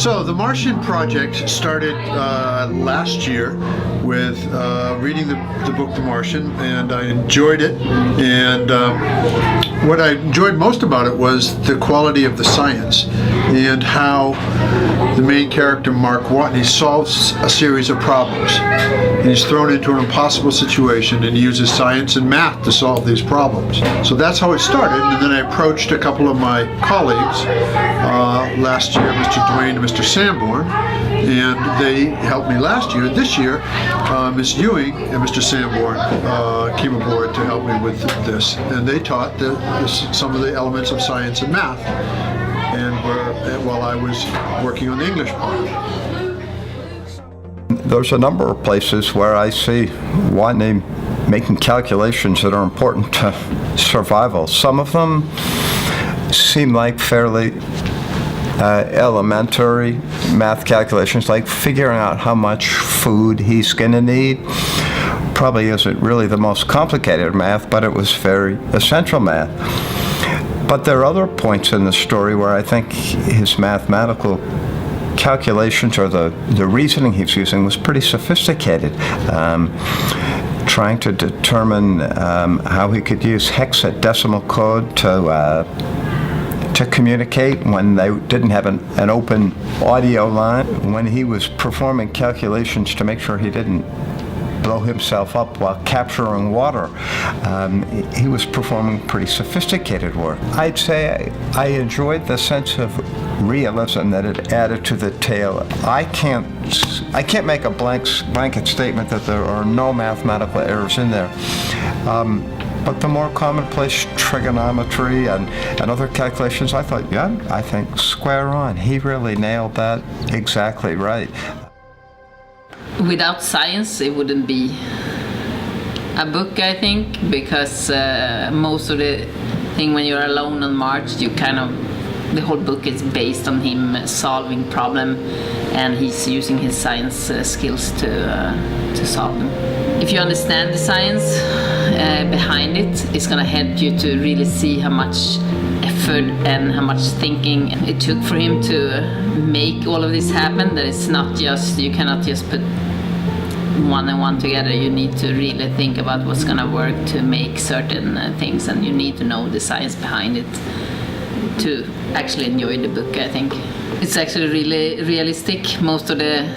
So the Martian project started last year with reading the book The Martian, and I enjoyed it. And what I enjoyed most about it was the quality of the science and how the main character, Mark Watney, solves a series of problems. And he's thrown into an impossible situation and he uses science and math to solve these problems. So that's how it started, and then I approached a couple of my colleagues last year, Mr. Duane and Mr. Sanborn, and they helped me last year. This year, Ms. Ewing and Mr. Sanborn came aboard to help me with this, and they taught some of the elements of science and math, and while I was working on the English part. There's a number of places where I see Watney making calculations that are important to survival. Some of them seem like fairly elementary math calculations, like figuring out how much food he's going to need. Probably isn't really the most complicated math, but it was very essential math. But there are other points in the story where I think his mathematical calculations, or the reasoning he's using, was pretty sophisticated. Trying to determine how he could use hexadecimal code to communicate when they didn't have an open audio line. When he was performing calculations to make sure he didn't blow himself up while capturing water, he was performing pretty sophisticated work. I'd say I enjoyed the sense of realism that it added to the tale. I can't make a blanket statement that there are no mathematical errors in there. But the more commonplace trigonometry and other calculations, I thought, yeah, I think square on. He really nailed that exactly right. Without science, it wouldn't be a book, I think, because most of the thing when you're alone on Mars, the whole book is based on him solving problem, and he's using his science skills to solve them. If you understand the science behind it, it's going to help you to really see how much effort and how much thinking it took for him to make all of this happen. That it's not just, you cannot just put one and one together. You need to really think about what's going to work to make certain things, and you need to know the science behind it to actually enjoy the book, I think. It's actually really realistic. Most of the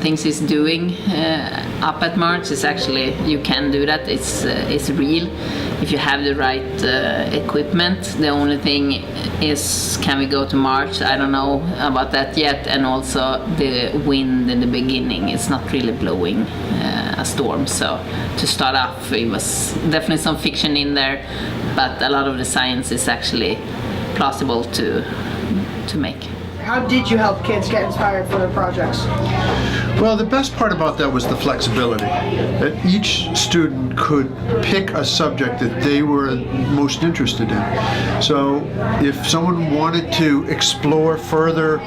things he's doing up at Mars is actually, you can do that. It's real if you have the right equipment. The only thing is, can we go to Mars? I don't know about that yet. And also the wind in the beginning, it's not really blowing a storm. So to start off, it was definitely some fiction in there, but a lot of the science is actually plausible to make. How did you help kids get inspired for their projects? Well, the best part about that was the flexibility. That each student could pick a subject that they were most interested in. So if someone wanted to explore further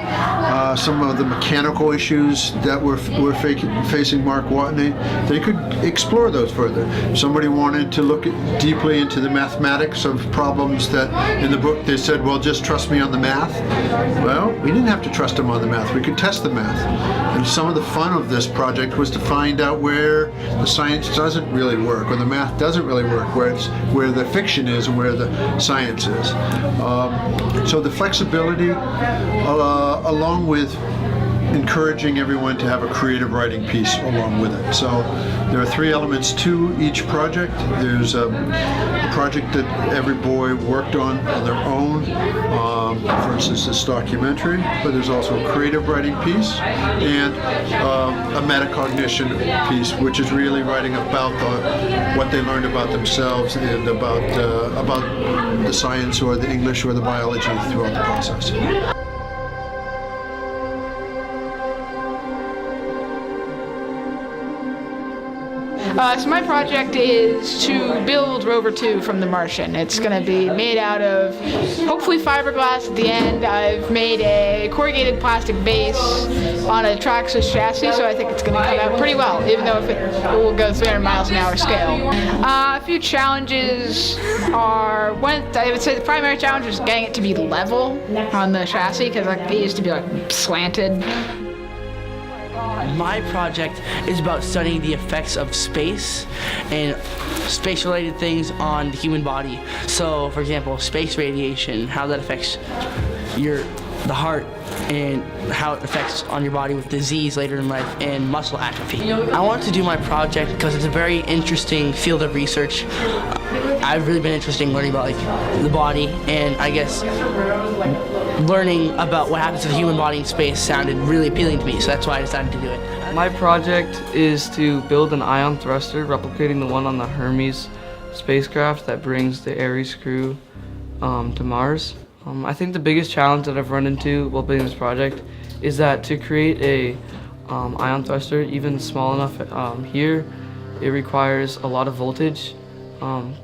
some of the mechanical issues that were facing Mark Watney, they could explore those further. If somebody wanted to look deeply into the mathematics of problems that in the book they said, well, just trust me on the math. Well, we didn't have to trust them on the math. We could test the math. And some of the fun of this project was to find out where the science doesn't really work, or the math doesn't really work, where the fiction is and where the science is. So the flexibility, along with encouraging everyone to have a creative writing piece along with it. So there are three elements to each project. There's a project that every boy worked on their own, for instance, this documentary, but there's also a creative writing piece and a metacognition piece, which is really writing about what they learned about themselves and about the science or the English or the biology throughout the process. So my project is to build Rover 2 from the Martian. It's going to be made out of hopefully fiberglass at the end. I've made a corrugated plastic base on a Traxxas chassis, so I think it's going to come out pretty well, even though if it will go 300 miles an hour scale. A few challenges are, I would say the primary challenge is getting it to be level on the chassis, because like, it used to be like slanted. My project is about studying the effects of space and space-related things on the human body. So, for example, space radiation, how that affects the heart, and how it affects on your body with disease later in life and muscle atrophy. I wanted to do my project because it's a very interesting field of research. I've really been interested in learning about like the body, and I guess learning about what happens to the human body in space sounded really appealing to me, so that's why I decided to do it. My project is to build an ion thruster replicating the one on the Hermes spacecraft that brings the Ares crew to Mars. I think the biggest challenge that I've run into while building this project is that to create a ion thruster, even small enough here, it requires a lot of voltage,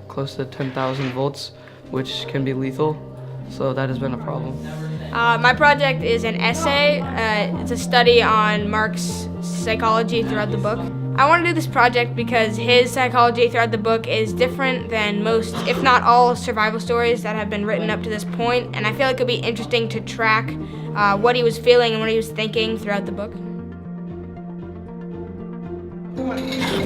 close to 10,000 volts, which can be lethal. So that has been a problem. My project is an essay. It's a study on Mark's psychology throughout the book. I want to do this project because his psychology throughout the book is different than most, if not all, survival stories that have been written up to this point, and I feel like it would be interesting to track what he was feeling and what he was thinking throughout the book.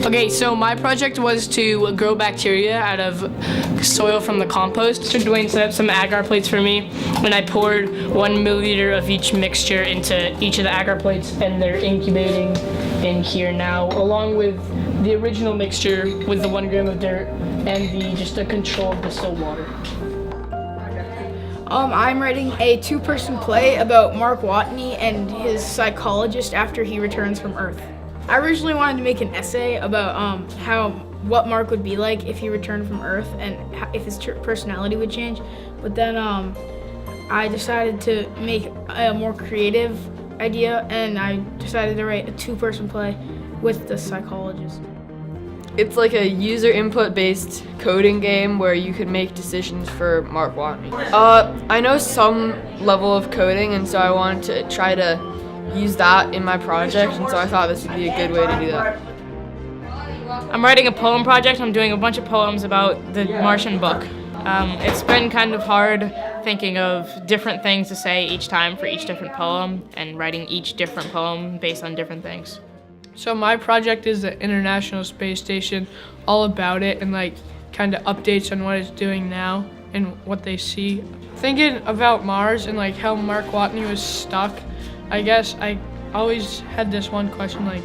Okay, so my project was to grow bacteria out of soil from the compost. So Dwayne set up some agar plates for me, and I poured 1 milliliter of each mixture into each of the agar plates, and they're incubating in here now, along with the original mixture with the 1 gram of dirt and just a controlled distilled water. I'm writing a 2-person play about Mark Watney and his psychologist after he returns from Earth. I originally wanted to make an essay about what Mark would be like if he returned from Earth and if his personality would change, but then I decided to make a more creative idea, and I decided to write a 2-person play with the psychologist. It's like a user input based coding game where you could make decisions for Mark Watney. I know some level of coding, and so I wanted to try to use that in my project, and so I thought this would be a good way to do that. I'm writing a poem project. I'm doing a bunch of poems about the Martian book. It's been kind of hard thinking of different things to say each time for each different poem and writing each different poem based on different things. So my project is the International Space Station, all about it and like kind of updates on what it's doing now and what they see. Thinking about Mars and like how Mark Watney was stuck, I guess I always had this one question, like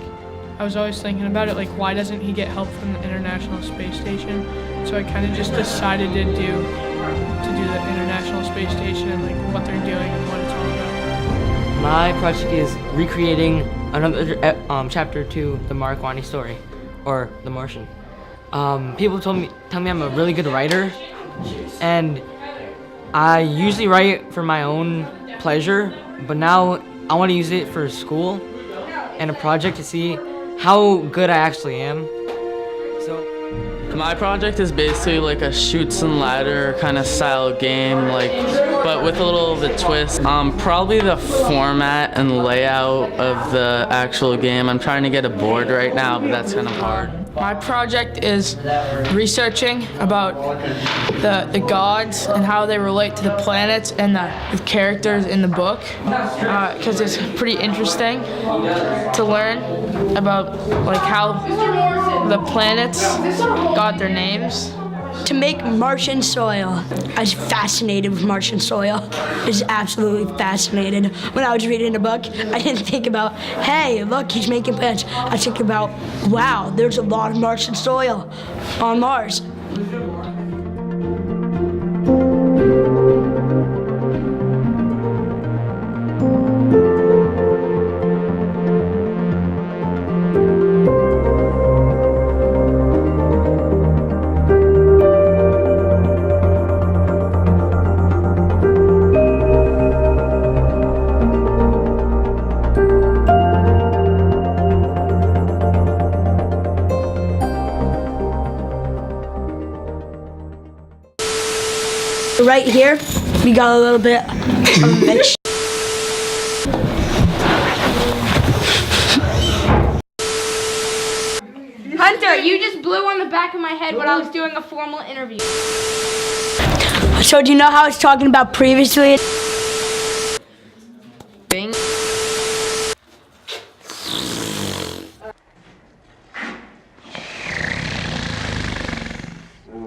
I was always thinking about it, like why doesn't he get help from the International Space Station? So I kind of just decided to do the International Space Station and like what they're doing and what it's all about. My project is recreating another chapter to the Mark Watney story, or The Martian. People tell me I'm a really good writer, and I usually write for my own pleasure, but now I want to use it for school and a project to see how good I actually am. So my project is basically like a shoots and ladder kind of style game, but with a little bit twist. Probably the format and layout of the actual game. I'm trying to get a board right now, but that's kind of hard. My project is researching about the gods and how they relate to the planets and the characters in the book, because it's pretty interesting to learn about like how the planets got their names. To make Martian soil, I was fascinated with Martian soil. I was absolutely fascinated. When I was reading the book, I didn't think about, hey, look, he's making plants. I think about, wow, there's a lot of Martian soil on Mars. right here, we got a little bit of a mix. Hunter, you just blew on the back of my head when I was doing a formal interview. So do you know how I was talking about previously?